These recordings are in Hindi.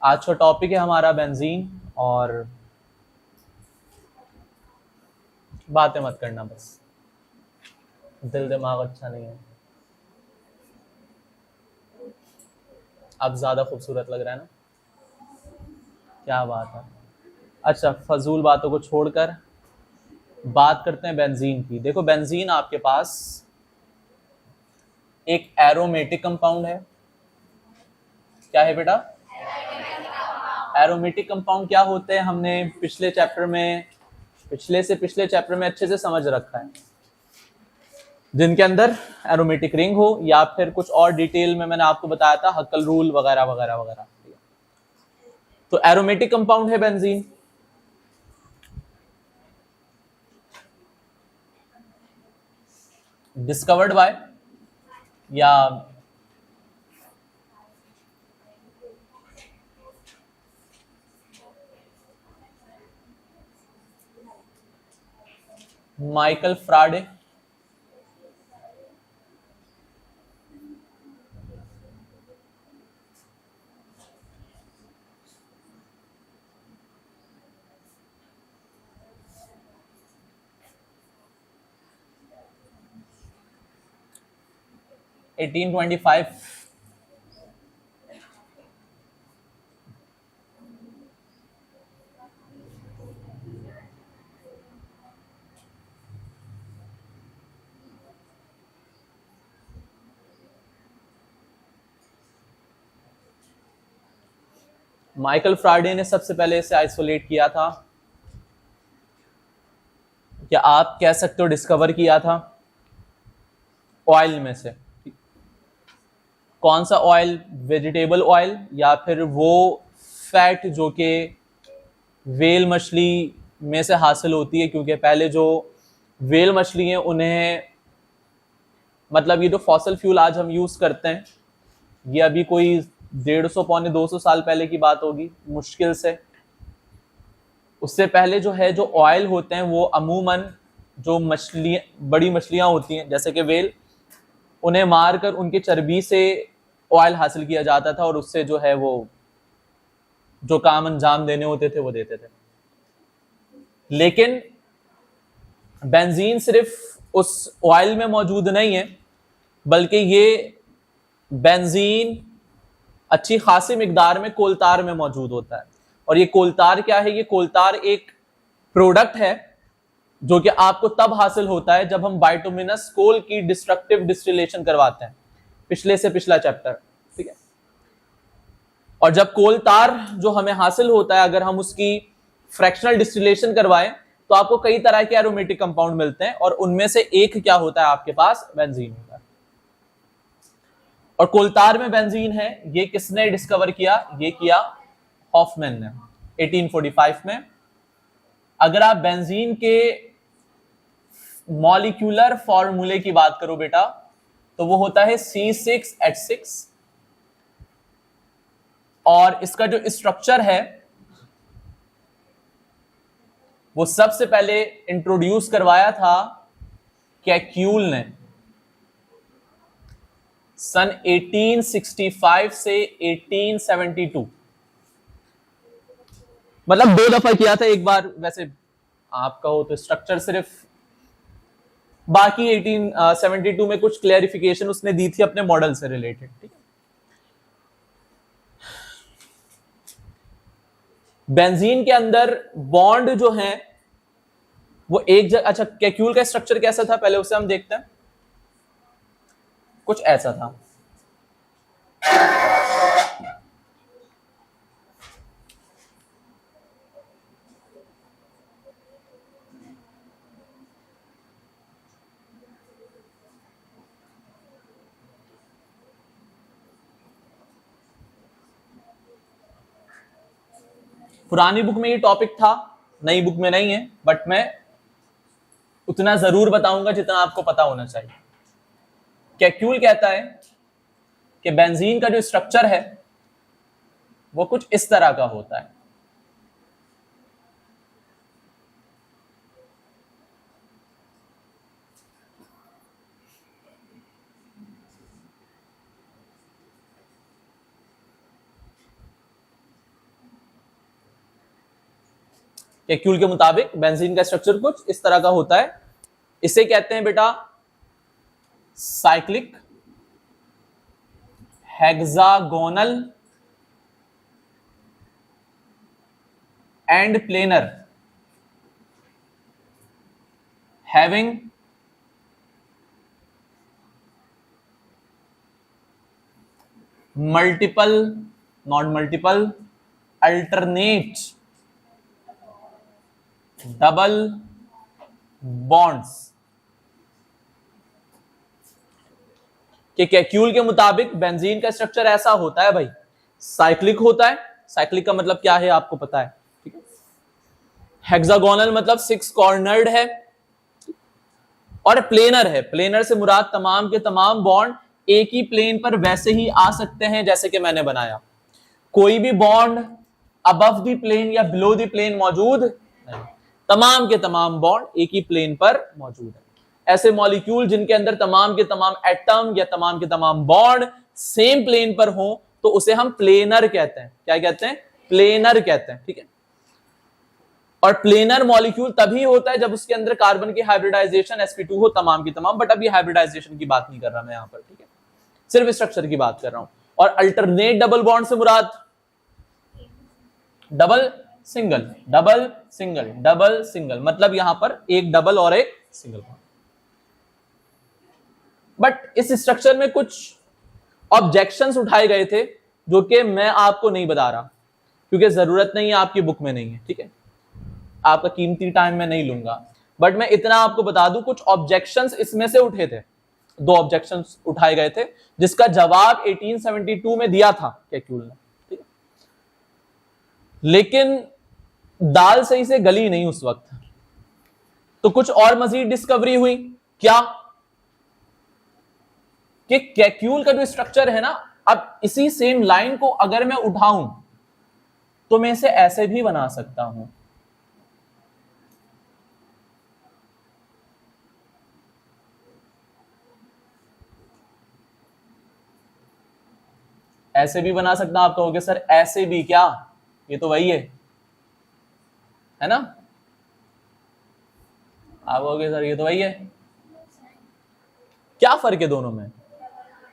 आज का टॉपिक है हमारा बेंजीन, और बातें मत करना बस, दिल दिमाग अच्छा नहीं है। अब ज्यादा खूबसूरत लग रहा है ना, क्या बात है। अच्छा, फजूल बातों को छोड़कर बात करते हैं बेंजीन की। देखो, बेंजीन आपके पास एक एरोमेटिक कंपाउंड है। क्या है बेटा? एरोमेटिक कंपाउंड क्या होते हैं हमने पिछले चैप्टर में अच्छे से समझ रखा है। जिनके अंदर एरोमेटिक रिंग हो, या फिर कुछ और डिटेल में मैंने आपको बताया था, हक्कल रूल वगैरह वगैरह वगैरह। तो एरोमेटिक कंपाउंड है बेंजीन। डिस्कवर्ड बाय, या माइकल फ्राडे, एटीन 25। माइकल फ्राडे ने सबसे पहले इसे आइसोलेट किया था, क्या आप कह सकते हो डिस्कवर किया था ऑयल में से। कौन सा ऑयल? वेजिटेबल ऑयल, या फिर वो फैट जो कि वेल मछली में से हासिल होती है। क्योंकि पहले जो वेल मछली है उन्हें, मतलब ये जो फॉसल फ्यूल आज हम यूज करते हैं, ये अभी कोई 150 पौने 200 साल पहले की बात होगी मुश्किल से। उससे पहले जो है, जो ऑयल होते हैं वो अमूमन जो बड़ी मछलियां होती हैं जैसे कि वेल, उन्हें मारकर उनकी चर्बी से ऑयल हासिल किया जाता था, और उससे जो है वो जो काम अंजाम देने होते थे वो देते थे। लेकिन बेंजीन सिर्फ उस ऑयल में मौजूद नहीं है, बल्कि ये बेंजीन अच्छी खासी मिकदार में कोलतार में मौजूद होता है। और ये कोलतार क्या है? ये कोलतार एक प्रोडक्ट है जो कि आपको तब हासिल होता है जब हम बाइटुमिनस कोल की डिस्ट्रक्टिव डिस्टिलेशन करवाते हैं। पिछले से पिछला चैप्टर, ठीक है। और जब कोलतार जो हमें हासिल होता है, अगर हम उसकी फ्रैक्शनल डिस्टिलेशन करवाएं, तो आपको कई तरह के एरोमेटिक कंपाउंड मिलते हैं, और उनमें से एक क्या होता है आपके पास? बेंजीन होता है। और कोलतार में बेंजीन है, ये किसने डिस्कवर किया? ये किया हॉफमैन ने 1845 में। अगर आप बेंजीन के मॉलिक्यूलर फॉर्मूले की बात करो बेटा, तो वो होता है C6H6, और इसका जो स्ट्रक्चर है वो सबसे पहले इंट्रोड्यूस करवाया था कैक्यूल ने सन 1865 से 1872। मतलब 2 दफा किया था, एक बार वैसे आपका हो तो स्ट्रक्चर सिर्फ, बाकी 1872 में कुछ क्लैरिफिकेशन उसने दी थी अपने मॉडल से रिलेटेड, ठीक है। बेंजीन के अंदर बॉन्ड जो है वो एक जगह, अच्छा कैक्यूल का स्ट्रक्चर कैसा था पहले उसे हम देखते हैं। कुछ ऐसा था। पुरानी बुक में ये टॉपिक था, नई बुक में नहीं है, बट मैं उतना जरूर बताऊंगा जितना आपको पता होना चाहिए। कैक्यूल कहता है कि बेंजीन का जो स्ट्रक्चर है वो कुछ इस तरह का होता है। कैक्यूल के मुताबिक बेंजीन का स्ट्रक्चर कुछ इस तरह का होता है। इसे कहते हैं बेटा cyclic hexagonal and planar having multiple not multiple alternate double bonds. कि कैक्यूल के मुताबिक बेंजीन का स्ट्रक्चर ऐसा होता है भाई, साइक्लिक होता है। साइक्लिक का मतलब क्या है आपको पता है, ठीक है। हेक्सागोनल मतलब 6 कॉर्नर्ड है, और प्लेनर है। प्लेनर से मुराद तमाम के तमाम बॉन्ड एक ही प्लेन पर वैसे ही आ सकते हैं जैसे कि मैंने बनाया। कोई भी बॉन्ड अबव द प्लेन या बिलो द प्लेन मौजूद नहीं, तमाम के तमाम बॉन्ड एक ही प्लेन पर मौजूद है। ऐसे मॉलिक्यूल जिनके अंदर तमाम के तमाम एटम या तमाम के तमाम बॉन्ड सेम प्लेन पर हो तो उसे हम प्लेनर कहते हैं। क्या कहते हैं? प्लेनर कहते हैं, ठीक है। और प्लेनर मॉलिक्यूल तभी होता है जब उसके अंदर कार्बन की हाइब्रिडाइजेशन sp2 हो, तमाम की तमाम। बट अभी हाइब्रिडाइजेशन की बात नहीं कर रहा मैं यहां पर, ठीक है, सिर्फ स्ट्रक्चर की बात कर रहा हूं। और अल्टरनेट डबल बॉन्ड से मुराद double single, double single, double single, मतलब यहां पर एक डबल और एक सिंगल बॉन्ड। बट इस स्ट्रक्चर में कुछ ऑब्जेक्शंस उठाए गए थे जो कि मैं आपको नहीं बता रहा क्योंकि जरूरत नहीं है, आपकी बुक में नहीं है, ठीक है। आपका कीमती टाइम मैं नहीं लूंगा, बट मैं इतना आपको बता दूं, कुछ ऑब्जेक्शंस इसमें से उठे थे। 2 ऑब्जेक्शंस उठाए गए थे जिसका जवाब 1872 में दिया था कैक्यूल ने, ठीक है। लेकिन दाल सही से गली नहीं उस वक्त, तो कुछ और मजीद डिस्कवरी हुई। क्या? कि कैक्यूल का जो स्ट्रक्चर है ना, अब इसी सेम लाइन को अगर मैं उठाऊं तो मैं इसे ऐसे भी बना सकता हूं। ऐसे भी बना सकता हूं। आप कहोगे सर ऐसे भी क्या, ये तो वही है ना? आप कहोगे सर ये तो वही है। क्या फर्क है दोनों में?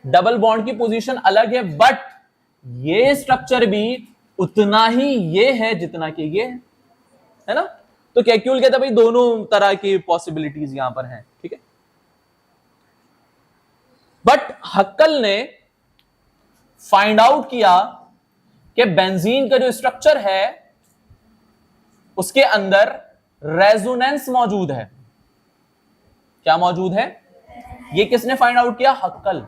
डबल बॉन्ड की पोजीशन अलग है, बट ये स्ट्रक्चर भी उतना ही ये है जितना कि ये है ना। तो कैक्यूल कहता है भाई दोनों तरह की पॉसिबिलिटीज यहां पर हैं, ठीक है। बट हक्कल ने फाइंड आउट किया कि बेंजीन का जो स्ट्रक्चर है उसके अंदर रेजोनेंस मौजूद है। क्या मौजूद है? ये किसने फाइंड आउट किया? हक्कल।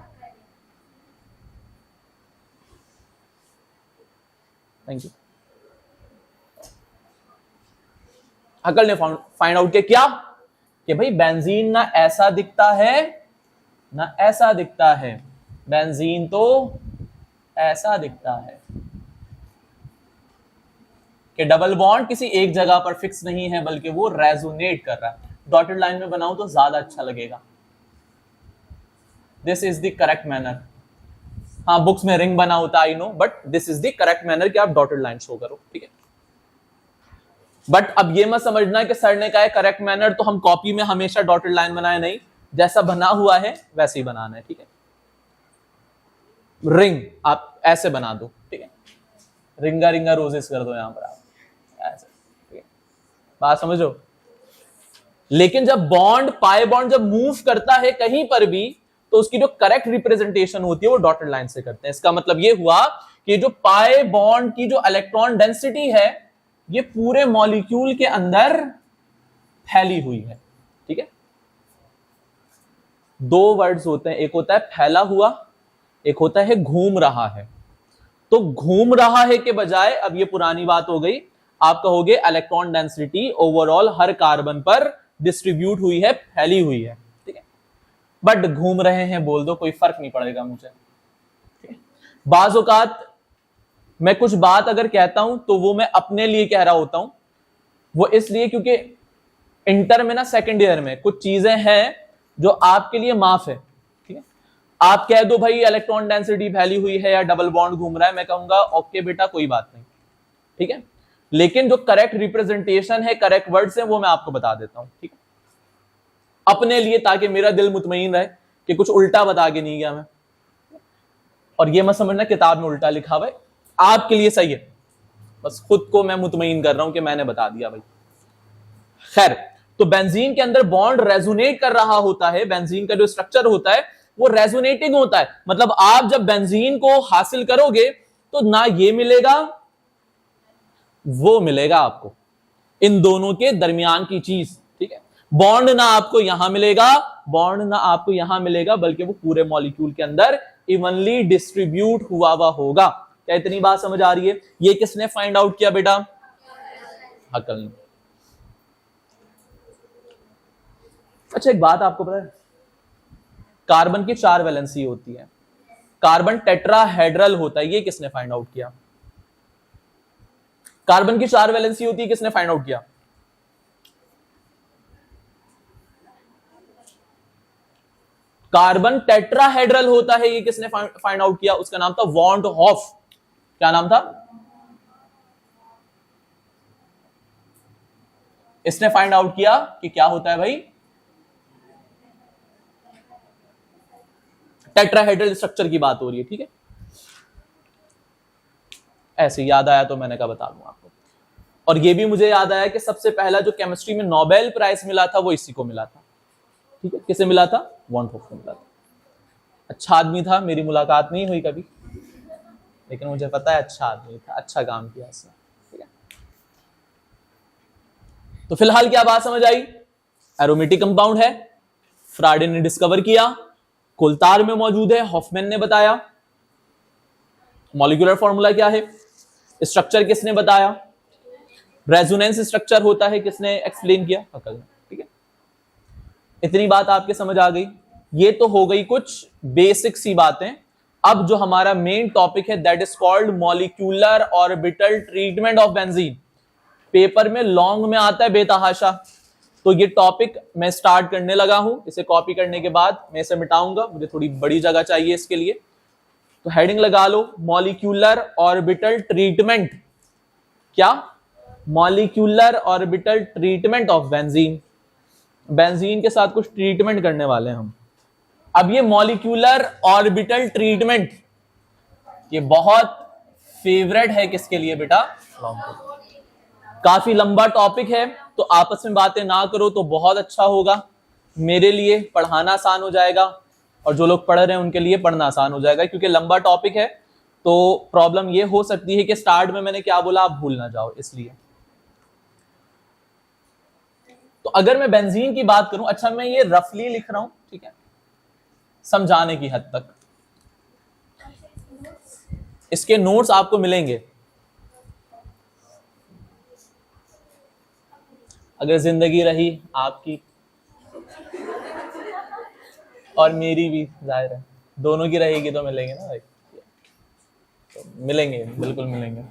Thank you. हक्कल ने फाइंड आउट किया क्या? कि भाई बेंजीन ना ऐसा दिखता है ना ऐसा दिखता है, बेंजीन तो ऐसा दिखता है। कि डबल बॉन्ड किसी एक जगह पर फिक्स नहीं है बल्कि वो रेजोनेट कर रहा है। डॉटेड लाइन में बनाऊं तो ज्यादा अच्छा लगेगा। This is the correct manner. हाँ, बुक्स में रिंग बना होता I know, but this is the correct manner कि आप डॉटेड लाइन शो करो, ठीक है। बट अब ये मत समझना कि सर ने कहा है करेक्ट मैनर तो हम कॉपी में हमेशा डॉटेड लाइन बनाए, नहीं, जैसा बना हुआ है वैसे ही बनाना है, ठीक है। रिंग आप ऐसे बना दो, ठीक है, रिंगा रिंगा रोजेस कर दो यहां पर आप ऐसे, ठीक है, बात समझो। लेकिन जब बॉन्ड पाई बॉन्ड जब मूव करता है कहीं पर भी तो उसकी जो करेक्ट रिप्रेजेंटेशन होती है वो डॉटेड लाइन से करते हैं। इसका मतलब ये हुआ कि जो पाई बॉन्ड की जो इलेक्ट्रॉन डेंसिटी है ये पूरे मॉलिक्यूल के अंदर फैली हुई है, ठीक है। 2 वर्ड्स होते हैं, एक होता है फैला हुआ, एक होता है घूम रहा है। तो घूम रहा है के बजाय अब ये पुरानी बात हो गई, आप कहोगे इलेक्ट्रॉन डेंसिटी ओवरऑल हर कार्बन पर डिस्ट्रीब्यूट हुई है, फैली हुई है, ठीक है। बट घूम रहे हैं बोल दो, कोई फर्क नहीं पड़ेगा मुझे, ठीक है। बाज़ औकात मैं कुछ बात अगर कहता हूं तो वो मैं अपने लिए कह रहा होता हूं, वो इसलिए क्योंकि इंटर में ना सेकेंड ईयर में कुछ चीजें हैं जो आपके लिए माफ है, ठीक है। आप कह दो भाई इलेक्ट्रॉन डेंसिटी फैली हुई है या डबल बॉन्ड घूम रहा है, मैं कहूंगा ओके बेटा कोई बात नहीं, ठीक है। लेकिन जो करेक्ट रिप्रेजेंटेशन है, करेक्ट वर्ड्स हैं, वो मैं आपको बता देता हूं, ठीक है, अपने लिए, ताकि मेरा दिल मुतमईन रहे कि कुछ उल्टा बता के नहीं गया मैं। और ये मत समझना किताब में उल्टा लिखा हुआ है, आपके लिए सही है, बस खुद को मैं मुतमईन कर रहा हूं कि मैंने बता दिया भाई। खैर, तो बेंजीन के अंदर बॉन्ड रेजोनेट कर रहा होता है, बेंजीन का जो स्ट्रक्चर होता है वो रेजोनेटिंग होता है, मतलब आप जब बेंजीन को हासिल करोगे तो ना ये मिलेगा वो मिलेगा आपको, इन दोनों के दरमियान की चीज, ठीक है। बॉन्ड ना आपको यहां मिलेगा, बॉन्ड ना आपको यहां मिलेगा, बल्कि वो पूरे मॉलिक्यूल के अंदर इवनली डिस्ट्रीब्यूट हुआ होगा। क्या इतनी बात समझ आ रही है? ये किसने फाइंड आउट किया बेटा? हकल ने। अच्छा, एक बात आपको पता है, कार्बन की 4 वैलेंसी होती है, कार्बन टेट्राहेड्रल होता है, ये किसने फाइंड आउट किया? कार्बन की 4 वैलेंसी होती है, किसने फाइंड आउट किया? कार्बन टेट्राहेड्रल होता है, ये किसने फाइंड आउट किया? उसका नाम था वॉन हॉफ। क्या नाम था? इसने फाइंड आउट किया कि क्या होता है भाई, टेट्राहेड्रल स्ट्रक्चर की बात हो रही है, ठीक है। ऐसे याद आया तो मैंने कहा बता दूं आपको। और ये भी मुझे याद आया कि सबसे पहला जो केमिस्ट्री में नोबेल प्राइज मिला था वो इसी को मिला था, ठीक है। किसे मिला था? वॉन हॉफ को मिला था। अच्छा आदमी था, मेरी मुलाकात नहीं हुई कभी, लेकिन मुझे पता है अच्छा आदमी था, अच्छा काम किया इसने, ठीक है। तो फिलहाल क्या बात समझ आई? एरोमेटिक कंपाउंड है, फ्राडे ने डिस्कवर किया, कोलतार में मौजूद है, हॉफमैन ने बताया। मॉलिक्यूलर फॉर्मूला क्या है? स्ट्रक्चर किसने बताया? रेजोनेंस स्ट्रक्चर होता है, किसने एक्सप्लेन किया? हकल ने, ठीक है। इतनी बात आपके समझ आ गई? ये तो हो गई कुछ बेसिक सी बातें। अब जो हमारा मेन टॉपिक है that is called molecular orbital treatment of benzene. Paper में लॉन्ग में आता है बेतहाशा, तो ये टॉपिक मैं स्टार्ट करने लगा हूं। इसे कॉपी करने के बाद मैं इसे मिटाऊंगा, मुझे थोड़ी बड़ी जगह चाहिए इसके लिए। तो हेडिंग लगा लो, मॉलिक्यूलर ऑर्बिटल ट्रीटमेंट। क्या? Molecular orbital treatment of benzene. Benzene के साथ कुछ ट्रीटमेंट करने वाले हैं हम। अब ये मॉलिक्यूलर ऑर्बिटल ट्रीटमेंट ये बहुत फेवरेट है किसके लिए बेटा? काफी लंबा टॉपिक है, तो आपस में बातें ना करो तो बहुत अच्छा होगा, मेरे लिए पढ़ाना आसान हो जाएगा और जो लोग पढ़ रहे हैं उनके लिए पढ़ना आसान हो जाएगा, क्योंकि लंबा टॉपिक है। तो प्रॉब्लम ये हो सकती है कि स्टार्ट में मैंने क्या बोला आप भूल ना जाओ, इसलिए। तो अगर मैं बेंजीन की बात करूं, अच्छा मैं ये रफली लिख रहा हूं, ठीक है, समझाने की हद तक। इसके नोट्स आपको मिलेंगे, अगर जिंदगी रही आपकी और मेरी भी, जाहिर है दोनों की रहेगी तो मिलेंगे ना भाई, तो मिलेंगे, बिल्कुल मिलेंगे।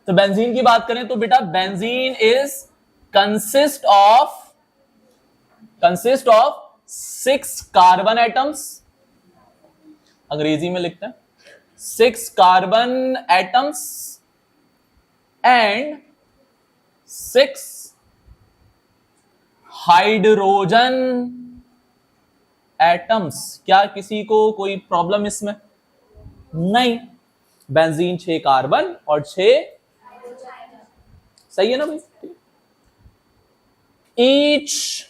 तो बेंजीन की बात करें तो बेटा benzene is consist of 6 carbon atoms, अंग्रेजी में लिखते हैं 6 carbon atoms and 6 hydrogen atoms. क्या किसी को कोई प्रॉब्लम इसमें? नहीं। बेंजीन 6 कार्बन और 6, सही है ना भाई? Each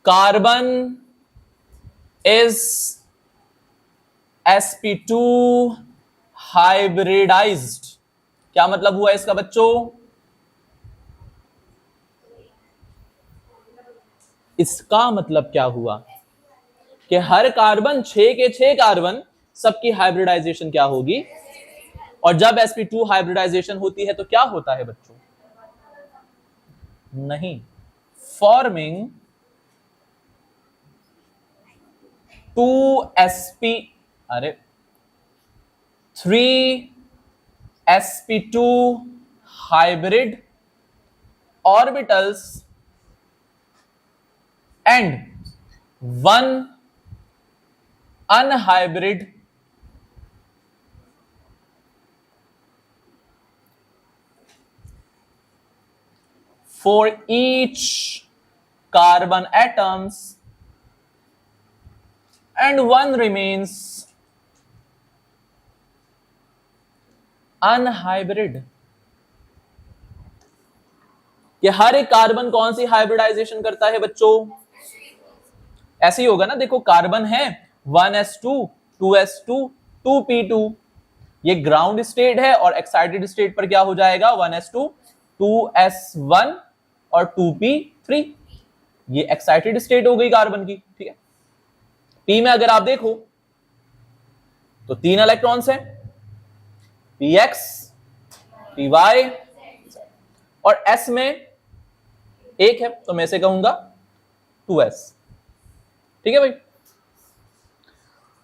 carbon is sp2 hybridised. क्या मतलब हुआ इसका बच्चों? इसका मतलब क्या हुआ कि हर कार्बन 6 के 6 कार्बन सबकी हाइब्रिडाइजेशन क्या होगी, और जब sp2 हाइब्रिडाइजेशन होती है तो क्या होता है बच्चों? नहीं, फॉर्मिंग 2sp, अरे 3sp2 hybrid orbitals and 1 unhybrid for each carbon atoms and one remains unhybrid. कि हर एक कार्बन कौन सी हाइब्रिडाइजेशन करता है बच्चों? ऐसे ही होगा ना, देखो कार्बन है 1s2 2s2 2p2, ये ग्राउंड स्टेट है और एक्साइटेड स्टेट पर क्या हो जाएगा 1s2 2s1 और 2p3, ये एक्साइटेड स्टेट हो गई कार्बन की। ठीक है, पी में अगर आप देखो तो 3 इलेक्ट्रॉन्स हैं, px py और s में एक है, तो मैं से कहूंगा 2s। ठीक है भाई,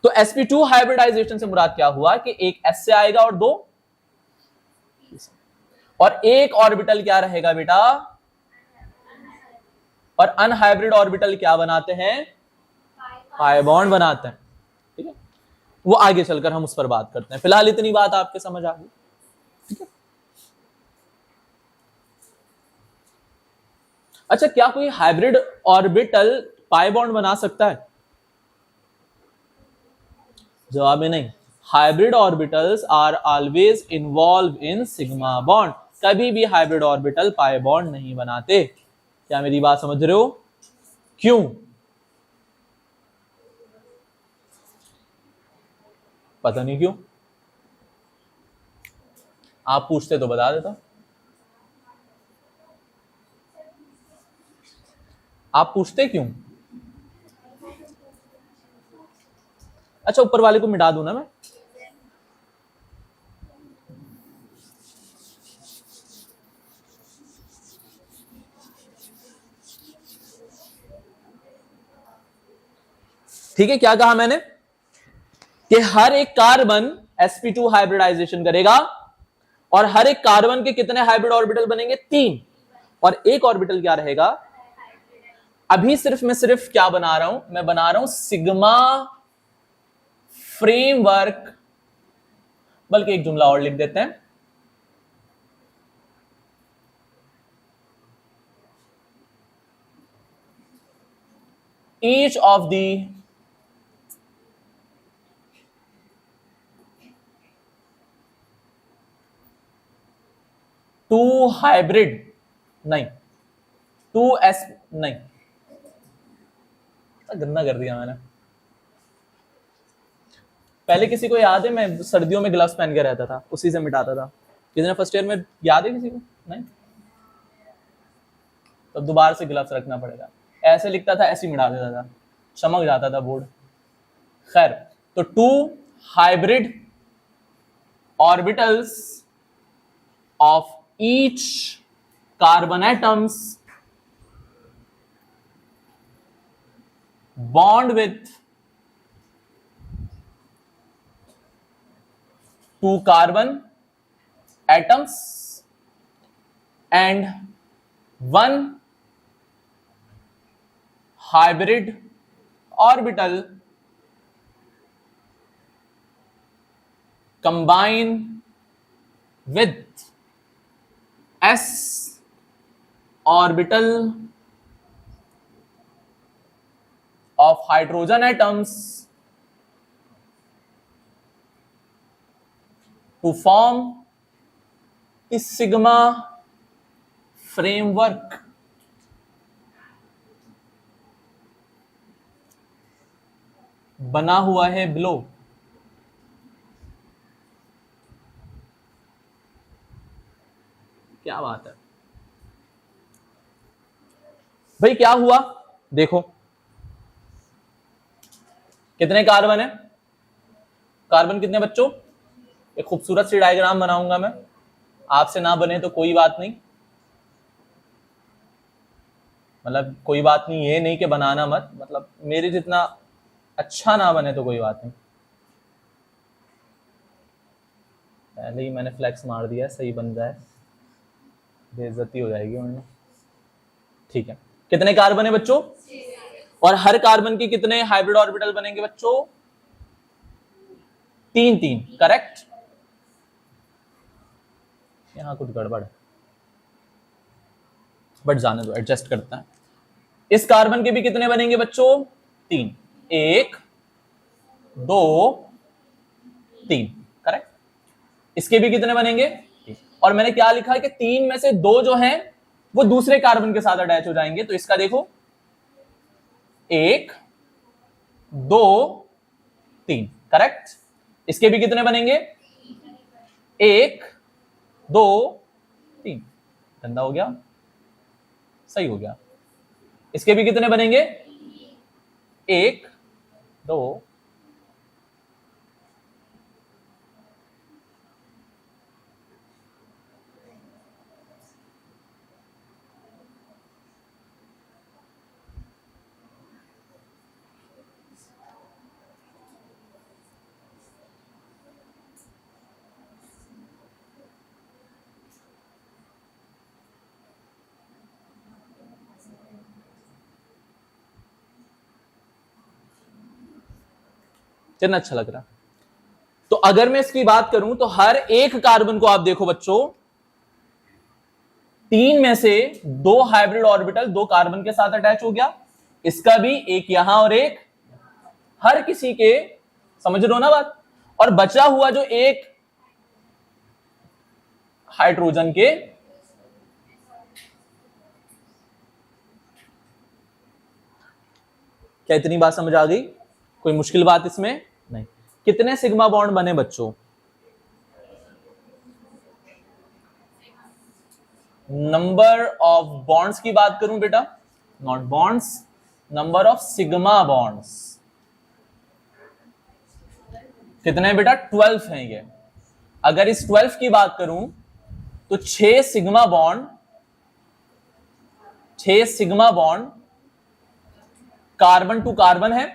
तो sp2 हाइब्रिडाइजेशन से मुराद क्या हुआ कि एक s से आएगा और 2, और एक ऑर्बिटल क्या रहेगा बेटा, और अनहाइब्रिड ऑर्बिटल क्या बनाते हैं, पाई बॉन्ड बनाते हैं। ठीक है, वो आगे चलकर हम उस पर बात करते हैं, फिलहाल इतनी बात आपके समझ आ गई। ठीक है, अच्छा क्या कोई हाइब्रिड ऑर्बिटल पाई बॉन्ड बना सकता है? जवाब है नहीं। Hybrid orbitals are always involve in sigma bond, कभी भी हाइब्रिड ऑर्बिटल पाई बॉन्ड नहीं बनाते। क्या मेरी बात समझ रहे हो? क्यों? पता नहीं क्यों, आप पूछते तो बता देता। आप पूछते क्यों? अच्छा ऊपर वाले को मिटा दूं ना मैं? ठीक है, क्या कहा मैंने कि हर एक कार्बन sp2 हाइब्रिडाइजेशन करेगा और हर एक कार्बन के कितने हाइब्रिड ऑर्बिटल बनेंगे? 3, और एक ऑर्बिटल क्या रहेगा? अभी सिर्फ मैं क्या बना रहा हूं, मैं बना रहा हूं सिग्मा फ्रेमवर्क, बल्कि एक जुमला और लिख देते हैं, each of the two hybrid, नहीं 2s, नहीं गंदा कर दिया मैंने। पहले किसी को याद है, मैं सर्दियों में ग्लव्स पहन के रहता था, उसी से मिटाता था। किसी ने फर्स्ट ईयर में, याद है किसी को? नहीं, तो दोबारा से ग्लव्स रखना पड़ेगा। ऐसे लिखता था, ऐसे मिटा देता था, चमक जाता था बोर्ड। खैर, तो 2 hybrid orbitals of each carbon atoms bond with 2 carbon atoms and 1 hybrid orbital combine with s orbital of hydrogen atoms to form the sigma framework। बना हुआ है बिलो। क्या बात है भाई, क्या हुआ? देखो कितने कार्बन है? कार्बन कितने बच्चों? एक खूबसूरत सी डायग्राम बनाऊंगा मैं, आपसे ना बने तो कोई बात नहीं, मतलब कोई बात नहीं, ये नहीं कि बनाना मत, मतलब मेरे जितना अच्छा ना बने तो कोई बात नहीं। पहले ही मैंने फ्लेक्स मार दिया, सही बन जाए, बेइज्जती हो जाएगी मैंने। ठीक है, कितने कार्बन है बच्चों? और हर कार्बन के कितने हाइब्रिड ऑर्बिटल बनेंगे बच्चों? 3, करेक्ट। यहां कुछ गड़बड़ है, बट जाने दो, एडजस्ट करते हैं। इस कार्बन के भी कितने बनेंगे बच्चों? 3। 1 2 3, करेक्ट। इसके भी कितने बनेंगे? 3। और मैंने क्या लिखा है कि 3 में से 2 जो हैं वो दूसरे कार्बन के साथ अटैच हो जाएंगे। तो इसका देखो 1 2 3, करेक्ट। इसके भी कितने बनेंगे? 1 2 3। गंदा हो गया, सही हो गया। इसके भी कितने बनेंगे? 1 2। कितना अच्छा लग रहा। तो अगर मैं इसकी बात करूं तो हर एक कार्बन को आप देखो बच्चों, 3 में से 2 हाइब्रिड ऑर्बिटल 2 कार्बन के साथ अटैच हो गया। इसका भी एक यहां और एक हर किसी के, समझ रहे हो ना बात। और बचा हुआ जो एक हाइड्रोजन के, क्या इतनी बात समझ आ गई? कोई मुश्किल बात इसमें नहीं। कितने सिग्मा बॉन्ड बने बच्चों? नंबर ऑफ बॉन्ड्स की बात करूं बेटा, not bonds, number of sigma bonds कितने बेटा? 12 हैं ये। अगर इस 12 की बात करूं तो 6 sigma bond carbon to carbon है,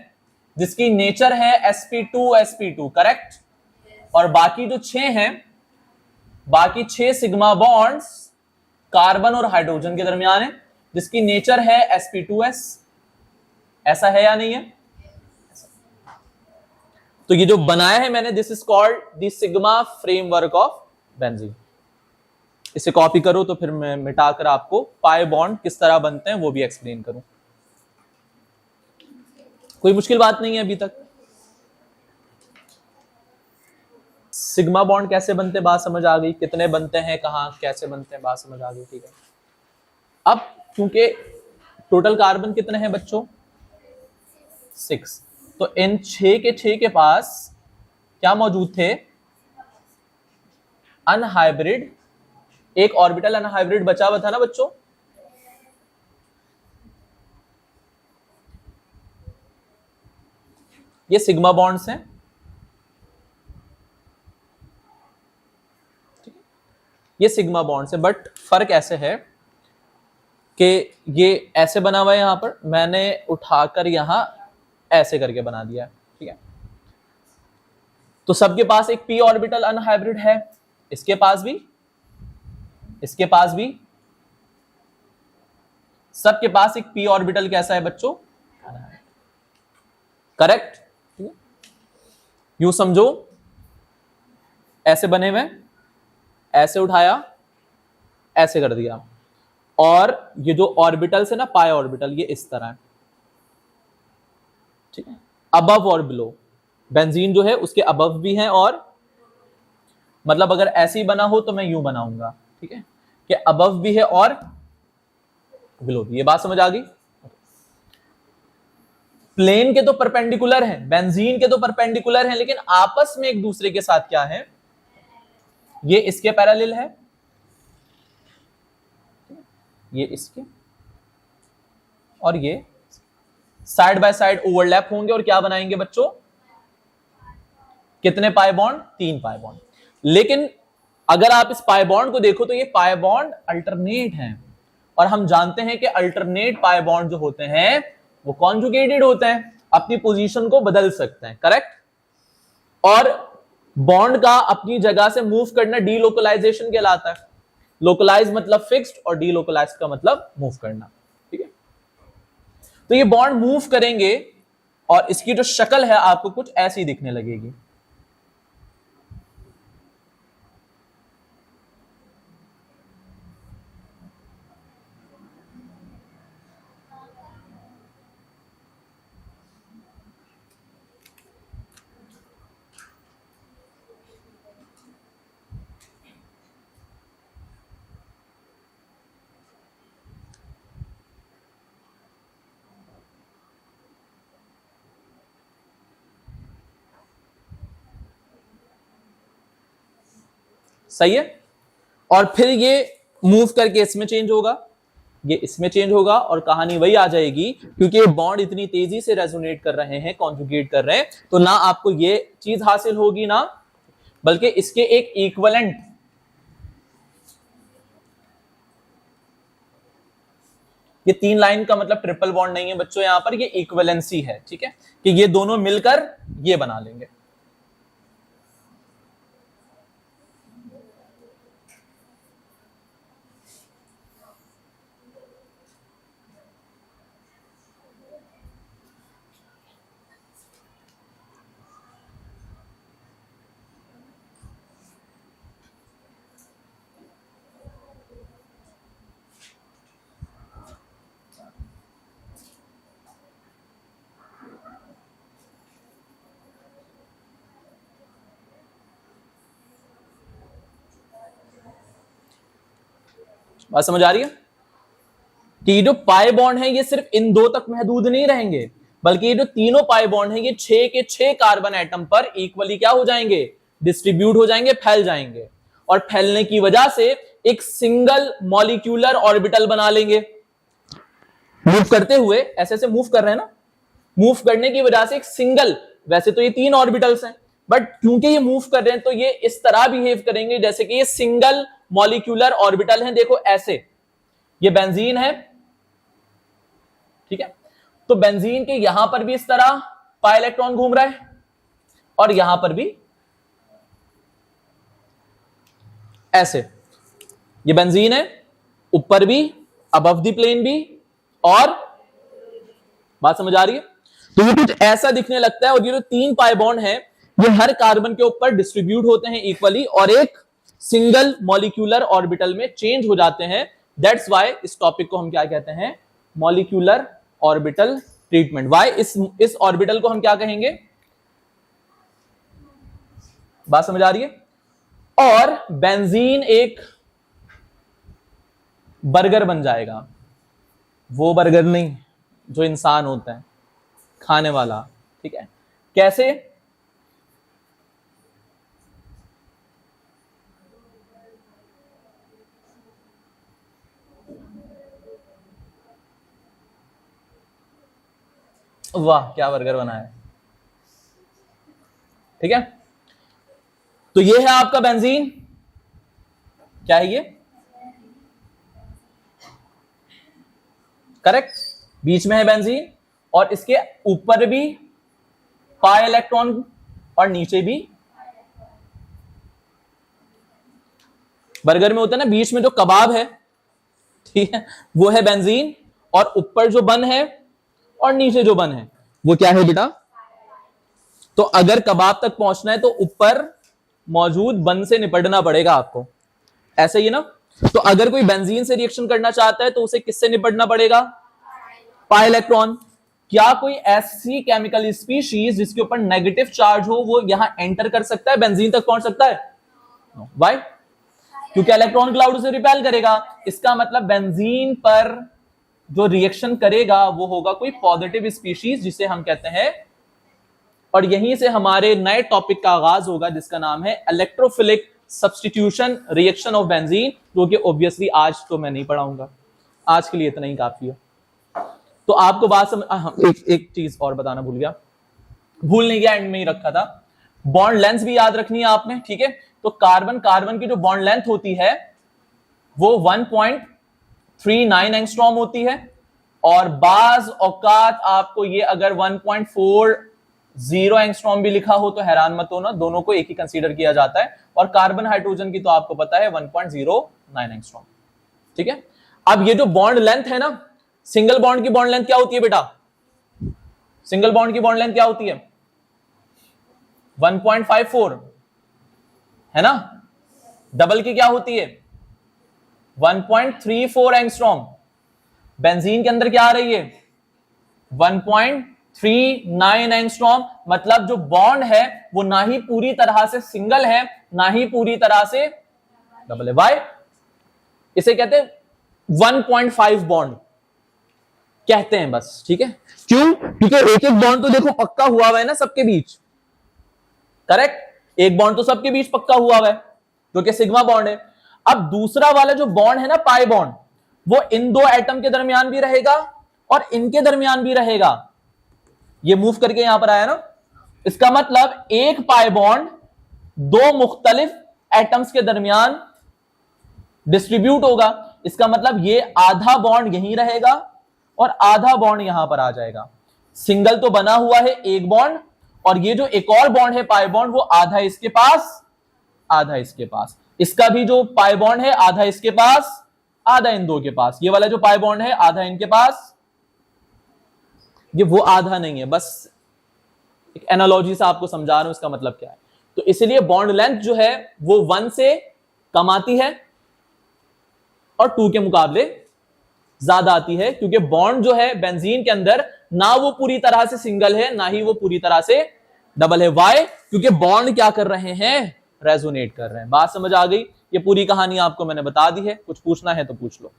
जिसकी नेचर है sp2 करेक्ट। और बाकी जो 6 हैं, बाकी 6 सिग्मा बॉन्ड्स कार्बन और हाइड्रोजन के दरमियान है, जिसकी नेचर है sp2s। ऐसा है या नहीं है? तो ये जो बनाया है मैंने, this is called the sigma framework of benzene. इसे कॉपी करो तो फिर मैं मिटाकर आपको पाई बॉन्ड किस तरह बनते हैं वो भी एक्सप्लेन करूं। कोई मुश्किल बात नहीं है अभी तक। सिग्मा बॉन्ड कैसे बनते हैं बात समझ आ गई, कितने बनते हैं, कहां कैसे बनते हैं बात समझ आ गई, ठीक है। अब क्योंकि टोटल कार्बन कितने हैं बच्चों? 6, तो इन 6 के 6 के पास क्या मौजूद थे? अनहाइब्रिड, एक ऑर्बिटल अनहाइब्रिड बचा हुआ था ना बच्चों। ये सिग्मा बॉन्ड्स हैं, ये सिग्मा बॉन्ड्स है। बट फर्क ऐसे है कि ये ऐसे बना हुआ है, यहां पर मैंने उठाकर यहां ऐसे करके बना दिया, ठीक है। तो सबके पास एक p ऑर्बिटल अनहाइब्रिड है, इसके पास भी, इसके पास भी, सबके पास एक p ऑर्बिटल कैसा है बच्चों? करेक्ट। यूं समझो, ऐसे बने हुए, ऐसे उठाया, ऐसे कर दिया, और ये जो ऑर्बिटल्स है ना, पाई ऑर्बिटल, ये इस तरह है, ठीक है। अबव और बिलो, बेंजीन जो है उसके अबव भी है, और मतलब अगर ऐसे ही बना हो तो मैं यूं बनाऊंगा, ठीक है, कि अबव भी है और बिलो भी। ये बात समझ आ गई? प्लेन के तो परपेंडिकुलर हैं, बेंजीन के तो परपेंडिकुलर हैं, लेकिन आपस में एक दूसरे के साथ क्या है? ये इसके पैरेलल है, ये इसके, और ये साइड बाय साइड ओवरलैप होंगे और क्या बनाएंगे बच्चों? कितने पाई बॉन्ड? 3 pi bond. लेकिन अगर आप इस पाई बॉन्ड को देखो तो ये पाई बॉन्ड अल्टरनेट हैं, और हम जानते हैं कि अल्टरनेट पाई बॉन्ड जो होते हैं वो कॉन्जुगेटेड होते हैं, अपनी पोजीशन को बदल सकते हैं, करेक्ट। और बॉन्ड का अपनी जगह से मूव करना डीलोकलाइजेशन कहलाता है। लोकलाइज मतलब फिक्स्ड, और डीलोकलाइज का मतलब मूव करना, ठीक है। तो ये बॉन्ड मूव करेंगे और इसकी जो शक्ल है आपको कुछ ऐसी दिखने लगेगी। सही है। और फिर ये मूव करके इसमें चेंज होगा, ये इसमें चेंज होगा और कहानी वही आ जाएगी, क्योंकि ये बॉन्ड इतनी तेजी से रेजोनेट कर रहे हैं, कॉन्जुगेट कर रहे हैं, तो ना आपको ये चीज हासिल होगी ना, बल्कि इसके एक इक्विवेलेंट, ये 3 लाइन का मतलब ट्रिपल बॉन्ड नहीं है बच्चों, यहां पर ये इक्विवेलेंसी है, ठीक है, कि ये दोनों मिलकर ये बना लेंगे। बात समझ आ रही है कि ये जो पाई बॉन्ड है ये सिर्फ इन 2 तक महदूद नहीं रहेंगे, बल्कि ये जो तीनों पाई बॉन्ड है ये 6 के 6 कार्बन एटम पर इक्वली क्या हो जाएंगे, डिस्ट्रीब्यूट हो जाएंगे, फैल जाएंगे, और फैलने की वजह से एक सिंगल मॉलिक्यूलर ऑर्बिटल बना लेंगे। मूव करते हुए ऐसे ऐसे मूव कर रहे हैं ना, मूव करने की वजह से एक सिंगल, वैसे तो ये 3 ऑर्बिटल्स हैं, बट क्योंकि ये मूव कर रहे हैं तो ये इस तरह बिहेव करेंगे जैसे कि ये सिंगल मॉलिक्यूलर ऑर्बिटल हैं। देखो ऐसे, ये बेंजीन है, ठीक है, तो बेंजीन के यहां पर भी इस तरह पाई इलेक्ट्रॉन घूम रहा है और यहां पर भी ऐसे, ये बेंजीन है, ऊपर भी, अबव द प्लेन भी, और बात समझ आ रही है, तो ये कुछ ऐसा दिखने लगता है। और ये जो 3 पाई बॉन्ड है ये हर कार्बन के ऊपर डिस्ट्रीब्यूट होते हैं इक्वली और एक सिंगल मॉलिक्यूलर ऑर्बिटल में चेंज हो जाते हैं। दैट्स व्हाई इस टॉपिक को हम क्या कहते हैं, मॉलिक्यूलर ऑर्बिटल ट्रीटमेंट। व्हाई इस ऑर्बिटल को हम क्या कहेंगे, बात समझ आ रही है। और बेंजीन एक बर्गर बन जाएगा, वो बर्गर नहीं जो इंसान होता है खाने वाला, ठीक है, कैसे, वाह क्या बर्गर बना है, ठीक है। तो ये है आपका बेंजीन, क्या है ये, करेक्ट, बीच में है बेंजीन और इसके ऊपर भी पाई इलेक्ट्रॉन और नीचे भी, बर्गर में होता है ना बीच में जो कबाब है, ठीक है, वो है बेंजीन, और ऊपर जो बन है और नीचे जो बन है वो क्या है बेटा। तो अगर कबाब तक पहुंचना है तो ऊपर मौजूद बन से निपटना पड़ेगा आपको, ऐसे ही ना। तो अगर कोई बेंजीन से रिएक्शन करना चाहता है तो उसे किससे निपटना पड़ेगा, पाई इलेक्ट्रॉन। क्या कोई ऐसी केमिकल स्पीशीज जिसके ऊपर नेगेटिव चार्ज हो वो यहां एंटर कर सकता है, बेंजीन तक पहुंच सकता है? व्हाई? क्योंकि इलेक्ट्रॉन क्लाउड उसे रिपेल करेगा। इसका मतलब बेंजीन पर जो रिएक्शन करेगा वो होगा कोई पॉजिटिव स्पीशीज जिसे हम कहते हैं, और यहीं से हमारे नए टॉपिक का आगाज होगा जिसका नाम है electrophilic substitution reaction of benzene, जो कि ऑब्वियसली आज तो मैं नहीं पढ़ाऊंगा, आज के लिए इतना ही काफी है। तो आपको बात समझ, एक चीज और बताना भूल गया, भूल नहीं गया, एंड में ही रखा था, बॉन्ड लेंथ भी याद रखनी है आपने, ठीक है। तो कार्बन की जो बॉन्ड लेंथ होती है वो 1.39 एंगस्ट्रॉम होती है, और बाज औकात आपको ये अगर 1.40 एंगस्ट्रॉम भी लिखा हो तो हैरान मत होना, दोनों को एक ही कंसीडर किया जाता है। और कार्बन हाइड्रोजन की तो आपको पता है 1.09 एंगस्ट्रॉम, ठीक है। अब ये जो बॉन्ड लेंथ है ना, सिंगल बॉन्ड की बॉन्ड लेंथ क्या होती है बेटा, सिंगल बॉन्ड की बॉन्ड लेंथ क्या होती है, 1.54 है ना। डबल की क्या होती है 1.34 एंगस्ट्रॉम। बेंजीन के अंदर क्या आ रही है 1.39 एंगस्ट्रॉम। मतलब जो बॉन्ड है वो ना ही पूरी तरह से सिंगल है ना ही पूरी तरह से डबल है। वाई? इसे कहते हैं 1.5 बॉन्ड कहते हैं बस, ठीक है। क्यों? क्योंकि एक एक बॉन्ड तो देखो पक्का हुआ हुआ है ना सबके बीच, करेक्ट, एक बॉन्ड तो सबके बीच पक्का हुआ हुआ है, जो कि सिग्मा बॉन्ड है। अब दूसरा वाला जो बॉन्ड है ना पाई बॉन्ड, वो इन दो एटम के दरमियान भी रहेगा और इनके दरमियान भी रहेगा। ये मूव करके यहां पर आया ना, इसका मतलब एक पाई बॉन्ड दो मुख्तलिफ एटम्स के दरमियान डिस्ट्रीब्यूट होगा। इसका मतलब ये आधा बॉन्ड यहीं रहेगा और आधा बॉन्ड यहां पर आ जाएगा। सिंगल तो बना हुआ है एक बॉन्ड, और ये जो एक और बॉन्ड है पाई बॉन्ड, वो आधा इसके पास आधा इसके पास। इसका भी जो पाई बॉन्ड है आधा इसके पास आधा इन दो के पास। ये वाला जो पाई बॉन्ड है आधा इनके पास, ये वो आधा नहीं है, बस एक एनालॉजी से आपको समझा रहा हूं इसका मतलब क्या है। तो इसलिए बॉन्ड लेंथ जो है वो 1 से कम आती है और 2 के मुकाबले ज्यादा आती है, क्योंकि बॉन्ड जो है बेंजीन के अंदर ना वो पूरी तरह से सिंगल है ना ही वो पूरी तरह से डबल है। वाई? क्योंकि बॉन्ड क्या कर रहे हैं, रेजोनेट कर रहे हैं। बात समझ आ गई? ये पूरी कहानी आपको मैंने बता दी है, कुछ पूछना है तो पूछ लो।